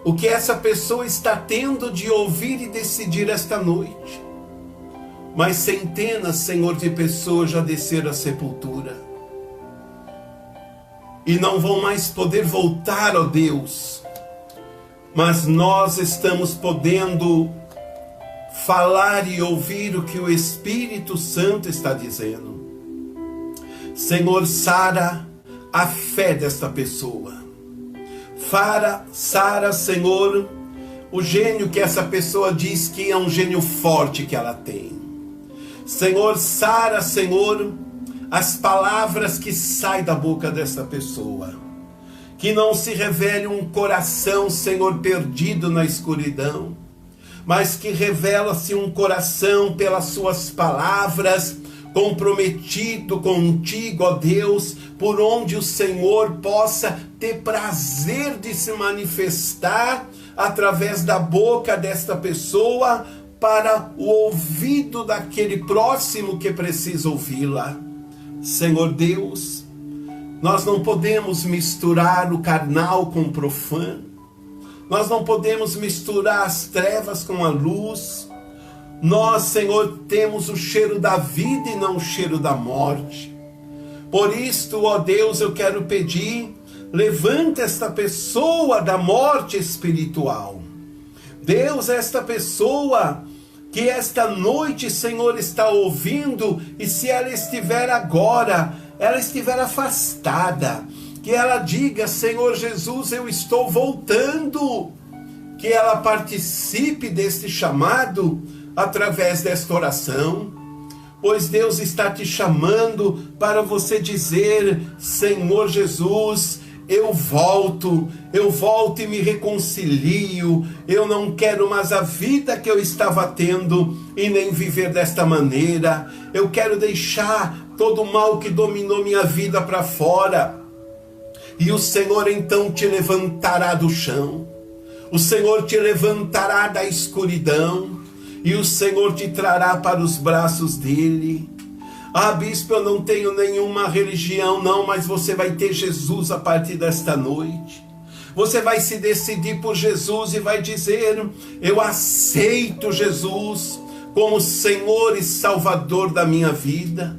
o que essa pessoa está tendo de ouvir e decidir esta noite. Mas centenas, Senhor, de pessoas já desceram à sepultura. E não vão mais poder voltar, ó Deus. Mas nós estamos podendo falar e ouvir o que o Espírito Santo está dizendo. Senhor, sara a fé desta pessoa. Sara, Senhor, o gênio que essa pessoa diz que é um gênio forte que ela tem. Senhor, sara, Senhor, as palavras que saem da boca dessa pessoa. Que não se revele um coração, Senhor, perdido na escuridão, mas que revela-se um coração pelas suas palavras, comprometido contigo, ó Deus, por onde o Senhor possa ter prazer de se manifestar através da boca desta pessoa, para o ouvido daquele próximo que precisa ouvi-la. Senhor Deus, nós não podemos misturar o carnal com o profano. Nós não podemos misturar as trevas com a luz. Nós, Senhor, temos o cheiro da vida e não o cheiro da morte. Por isto, ó Deus, eu quero pedir, levanta esta pessoa da morte espiritual. Deus, esta pessoa que esta noite, Senhor, está ouvindo, e se ela estiver agora, ela estiver afastada, que ela diga, Senhor Jesus, eu estou voltando, que ela participe deste chamado, através desta oração, pois Deus está te chamando para você dizer: Senhor Jesus, eu volto e me reconcilio, eu não quero mais a vida que eu estava tendo e nem viver desta maneira, eu quero deixar todo o mal que dominou minha vida para fora. E o Senhor então te levantará do chão, o Senhor te levantará da escuridão, e o Senhor te trará para os braços dele. Ah, bispo, eu não tenho nenhuma religião, não, mas você vai ter Jesus a partir desta noite. Você vai se decidir por Jesus e vai dizer: eu aceito Jesus como Senhor e Salvador da minha vida.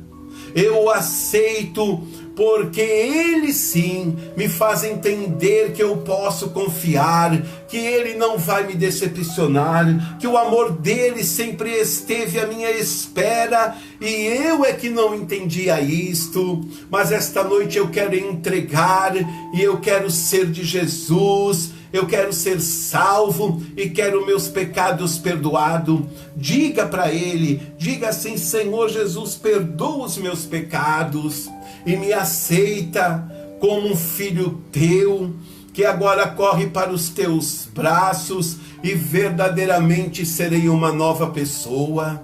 Eu aceito porque Ele sim me faz entender que eu posso confiar, que Ele não vai me decepcionar, que o amor dEle sempre esteve à minha espera, e eu é que não entendia isto, mas esta noite eu quero entregar, e eu quero ser de Jesus, eu quero ser salvo, e quero meus pecados perdoados. Diga para Ele, diga assim: Senhor Jesus, perdoa os meus pecados, e me aceita como um filho teu, que agora corre para os teus braços, e verdadeiramente serei uma nova pessoa.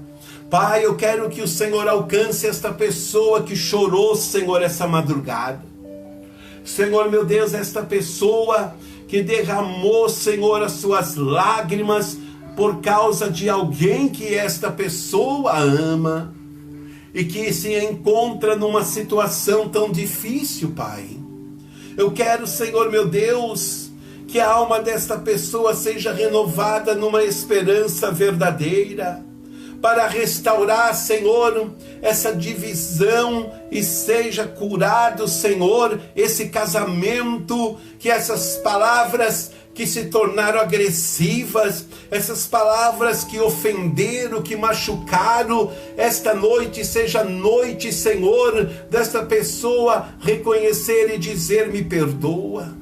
Pai, eu quero que o Senhor alcance esta pessoa que chorou, Senhor, essa madrugada. Senhor, meu Deus, esta pessoa que derramou, Senhor, as suas lágrimas por causa de alguém que esta pessoa ama, e que se encontra numa situação tão difícil, Pai. Eu quero, Senhor meu Deus, que a alma desta pessoa seja renovada numa esperança verdadeira, para restaurar, Senhor, essa divisão, e seja curado, Senhor, esse casamento, que essas palavras que se tornaram agressivas, essas palavras que ofenderam, que machucaram, esta noite seja noite, Senhor, desta pessoa reconhecer e dizer: me perdoa.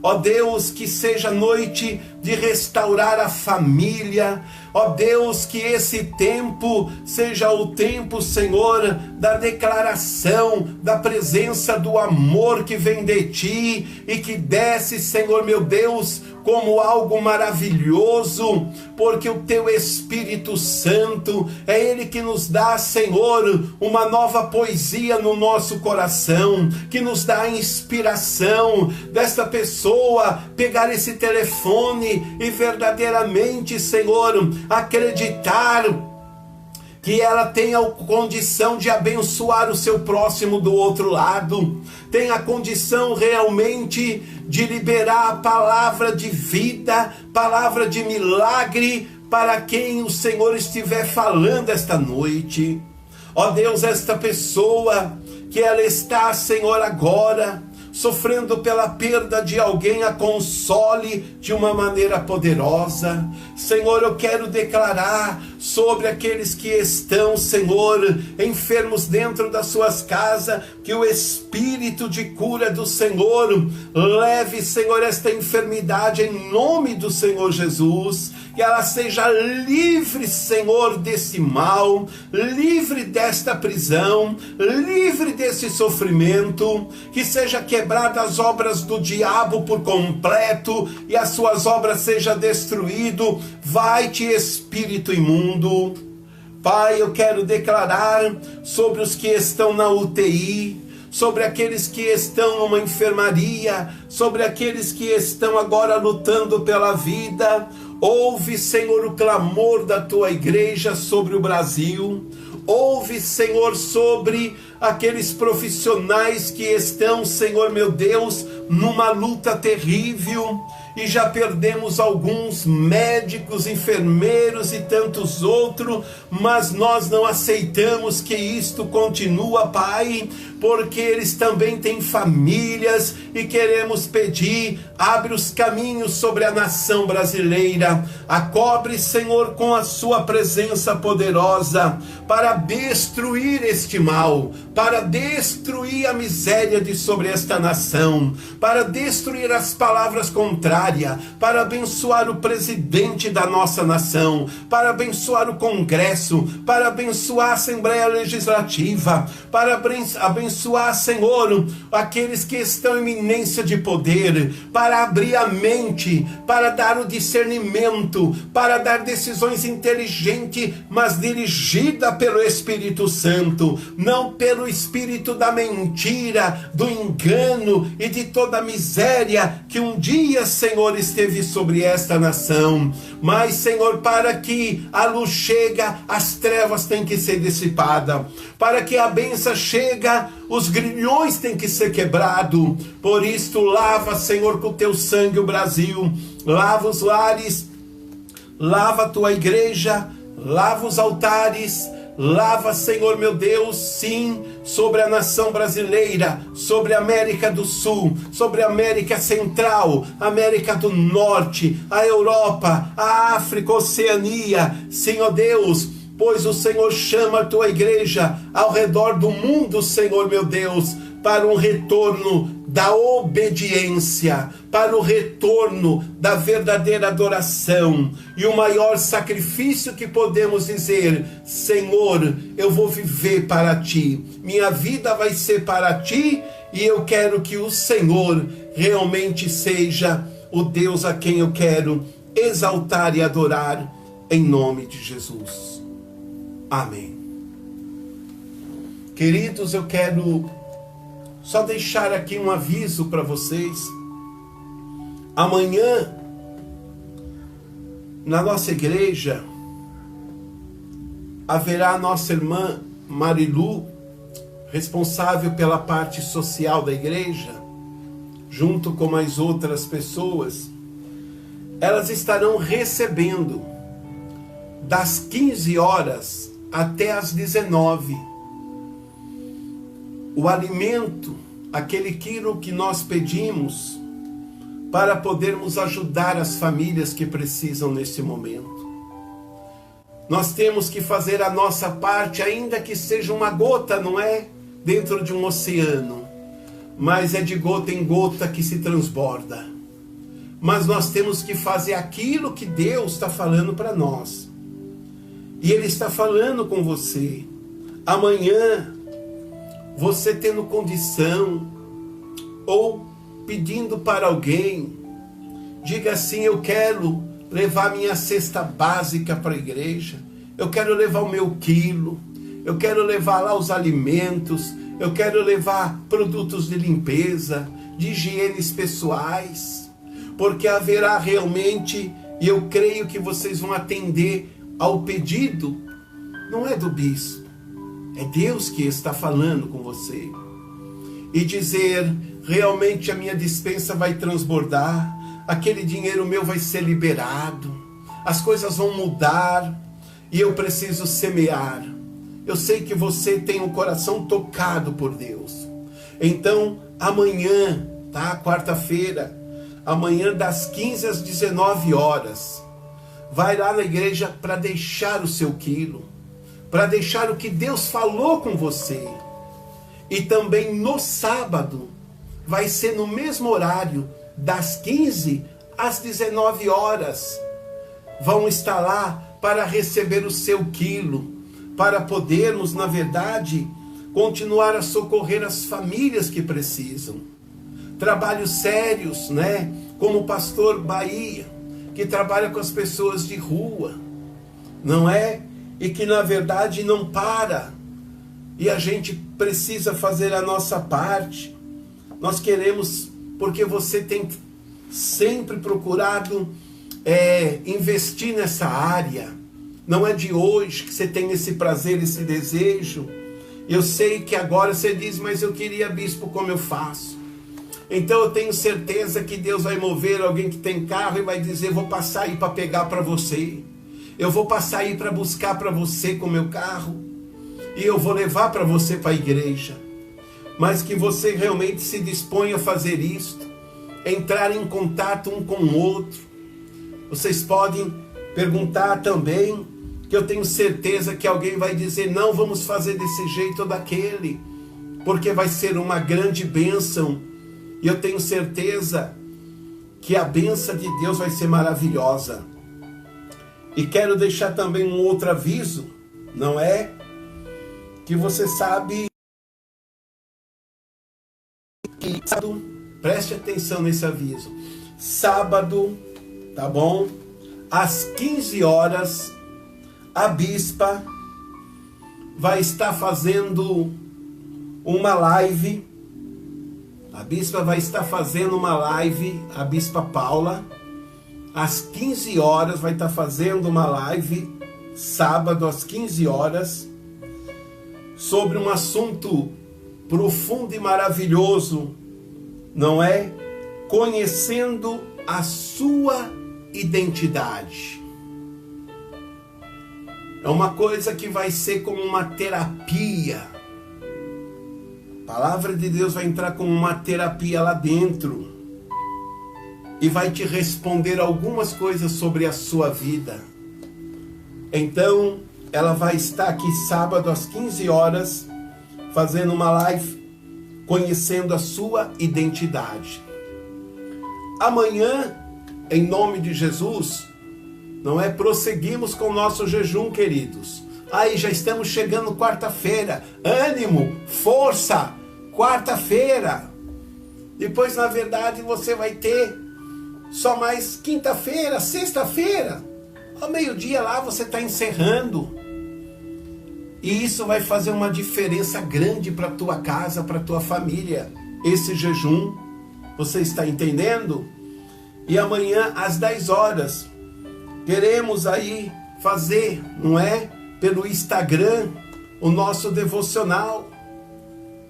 Ó Deus, que seja noite de restaurar a família. Ó Deus, que esse tempo seja o tempo, Senhor, da declaração, da presença do amor que vem de Ti, e que desce, Senhor meu Deus, como algo maravilhoso, porque o Teu Espírito Santo é Ele que nos dá, Senhor, uma nova poesia no nosso coração, que nos dá a inspiração desta pessoa pegar esse telefone e verdadeiramente, Senhor, acreditar que ela tenha a condição de abençoar o seu próximo do outro lado, tem a condição realmente de liberar a palavra de vida, palavra de milagre para quem o Senhor estiver falando esta noite. Ó Deus, esta pessoa que ela está, Senhor, agora sofrendo pela perda de alguém, a console de uma maneira poderosa. Senhor, eu quero declarar sobre aqueles que estão, Senhor, enfermos dentro das suas casas, que o Espírito de cura do Senhor leve, Senhor, esta enfermidade em nome do Senhor Jesus, que ela seja livre, Senhor, desse mal, livre desta prisão, livre desse sofrimento, que seja quebrada as obras do diabo por completo, e as suas obras seja destruído. Vai-te, espírito imundo. Pai, eu quero declarar sobre os que estão na UTI, sobre aqueles que estão numa enfermaria, sobre aqueles que estão agora lutando pela vida. Ouve, Senhor, o clamor da tua igreja sobre o Brasil. Ouve, Senhor, sobre aqueles profissionais que estão, Senhor meu Deus, numa luta terrível. E já perdemos alguns médicos, enfermeiros e tantos outros, mas nós não aceitamos que isto continua, Pai, porque eles também têm famílias, e queremos pedir: abre os caminhos sobre a nação brasileira, acobre, Senhor, com a sua presença poderosa, para destruir este mal, para destruir a miséria de sobre esta nação, para destruir as palavras contrárias, para abençoar o presidente da nossa nação, para abençoar o Congresso, para abençoar a Assembleia Legislativa, para abençoar, Senhor, aqueles que estão em iminência de poder, para abrir a mente, para dar o discernimento, para dar decisões inteligentes, mas dirigida pelo Espírito Santo, não pelo espírito da mentira, do engano e de toda a miséria que um dia, Senhor, esteve sobre esta nação. Mas, Senhor, para que a luz chegue, as trevas têm que ser dissipadas. Para que a bênção chegue, os grilhões têm que ser quebrados. Por isto, lava, Senhor, com o teu sangue o Brasil. Lava os lares, lava a tua igreja, lava os altares, lava, Senhor meu Deus, sim, sobre a nação brasileira, sobre a América do Sul, sobre a América Central, América do Norte, a Europa, a África, a Oceania, Senhor Deus, pois o Senhor chama a tua igreja ao redor do mundo, Senhor meu Deus, para um retorno da obediência, para o retorno da verdadeira adoração. E o maior sacrifício que podemos dizer: Senhor, eu vou viver para ti, minha vida vai ser para ti, e eu quero que o Senhor realmente seja o Deus a quem eu quero exaltar e adorar, em nome de Jesus. Amém. Queridos, eu quero só deixar aqui um aviso para vocês. Amanhã, na nossa igreja, haverá a nossa irmã Marilu, responsável pela parte social da igreja, junto com mais outras pessoas. Elas estarão recebendo das 15 horas até as 19 o alimento, aquele quilo que nós pedimos, para podermos ajudar as famílias que precisam nesse momento. Nós temos que fazer a nossa parte, ainda que seja uma gota, não é? Dentro de um oceano, mas é de gota em gota que se transborda. Mas nós temos que fazer aquilo que Deus está falando para nós. E Ele está falando com você. Amanhã, você tendo condição, ou pedindo para alguém, diga assim: eu quero levar minha cesta básica para a igreja, eu quero levar o meu quilo, eu quero levar lá os alimentos, eu quero levar produtos de limpeza, de higienes pessoais, porque haverá realmente, e eu creio que vocês vão atender ao pedido, não é do bispo, é Deus que está falando com você, e dizer: realmente a minha despensa vai transbordar, aquele dinheiro meu vai ser liberado, as coisas vão mudar, e eu preciso semear. Eu sei que você tem um coração tocado por Deus. Então, amanhã, tá? Quarta-feira, amanhã das 15 às 19 horas, vai lá na igreja para deixar o seu quilo, para deixar o que Deus falou com você. E também no sábado, vai ser no mesmo horário, das 15 às 19 horas. Vão estar lá para receber o seu quilo, para podermos, na verdade, continuar a socorrer as famílias que precisam. Trabalhos sérios, né? Como o pastor Bahia, que trabalha com as pessoas de rua, não é? E que na verdade não para. E a gente precisa fazer a nossa parte. Nós queremos, porque você tem sempre procurado investir nessa área. Não é de hoje que você tem esse prazer, esse desejo. Eu sei que agora você diz: mas eu queria, bispo, como eu faço? Então eu tenho certeza que Deus vai mover alguém que tem carro e vai dizer: vou passar aí para pegar para você. Eu vou passar aí para buscar para você com meu carro. E eu vou levar para você para a igreja. Mas que você realmente se disponha a fazer isto, entrar em contato um com o outro. Vocês podem perguntar também, que eu tenho certeza que alguém vai dizer: não, vamos fazer desse jeito ou daquele. porque vai ser uma grande bênção. E eu tenho certeza que a bênção de Deus vai ser maravilhosa. E quero deixar também um outro aviso, não é? Que você sabe que sábado, preste atenção nesse aviso. Sábado, tá bom? Às 15 horas, a bispa vai estar fazendo uma live. A bispa vai estar fazendo uma live, a bispa Paula, às 15 horas vai estar fazendo uma live, sábado às 15 horas, sobre um assunto profundo e maravilhoso, não é? Conhecendo a sua identidade. É uma coisa que vai ser como uma terapia. A palavra de Deus vai entrar como uma terapia lá dentro e vai te responder algumas coisas sobre a sua vida. Então, ela vai estar aqui sábado às 15 horas, fazendo uma live, conhecendo a sua identidade. Amanhã, em nome de Jesus, não é? Prosseguimos com o nosso jejum, queridos. Aí já estamos chegando quarta-feira. Ânimo, força, quarta-feira. Depois, na verdade, você vai ter só mais quinta-feira, sexta-feira. Ao meio-dia lá você está encerrando. E isso vai fazer uma diferença grande para a tua casa, para a tua família. Esse jejum, você está entendendo? E amanhã, às 10 horas, queremos aí fazer, não é? Pelo Instagram, o nosso devocional.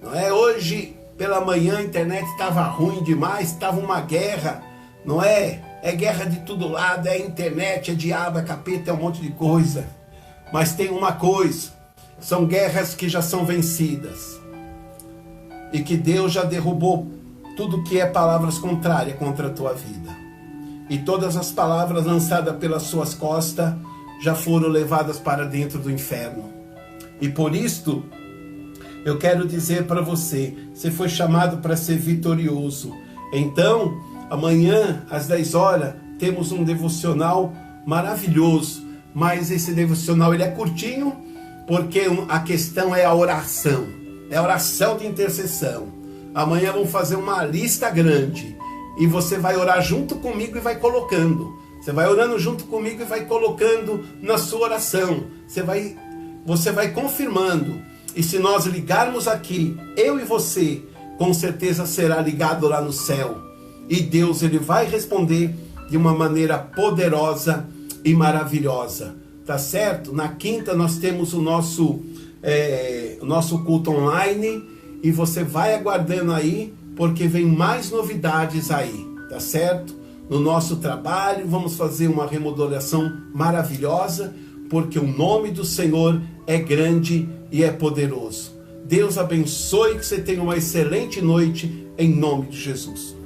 Não é? Hoje, pela manhã, a internet estava ruim demais, estava uma guerra, não é? É guerra de todo lado, é internet, é diabo, é capeta, é um monte de coisa. Mas tem uma coisa, são guerras que já são vencidas. E que Deus já derrubou tudo que é palavras contrárias contra a tua vida. E todas as palavras lançadas pelas suas costas já foram levadas para dentro do inferno. E por isto, eu quero dizer para você, você foi chamado para ser vitorioso. Então, amanhã, às 10 horas, temos um devocional maravilhoso. Mas esse devocional ele é curtinho, porque a questão é a oração. É a oração de intercessão. Amanhã vamos fazer uma lista grande. E você vai orar junto comigo e vai colocando. Você vai orando junto comigo e vai colocando na sua oração. Você vai confirmando. E se nós ligarmos aqui, eu e você, com certeza será ligado lá no céu. E Deus ele vai responder de uma maneira poderosa e maravilhosa. Tá certo? Na quinta nós temos o nosso culto online. E você vai aguardando aí, porque vem mais novidades aí. Tá certo? No nosso trabalho, vamos fazer uma remodelação maravilhosa, porque o nome do Senhor é grande e é poderoso. Deus abençoe, que você tenha uma excelente noite, em nome de Jesus.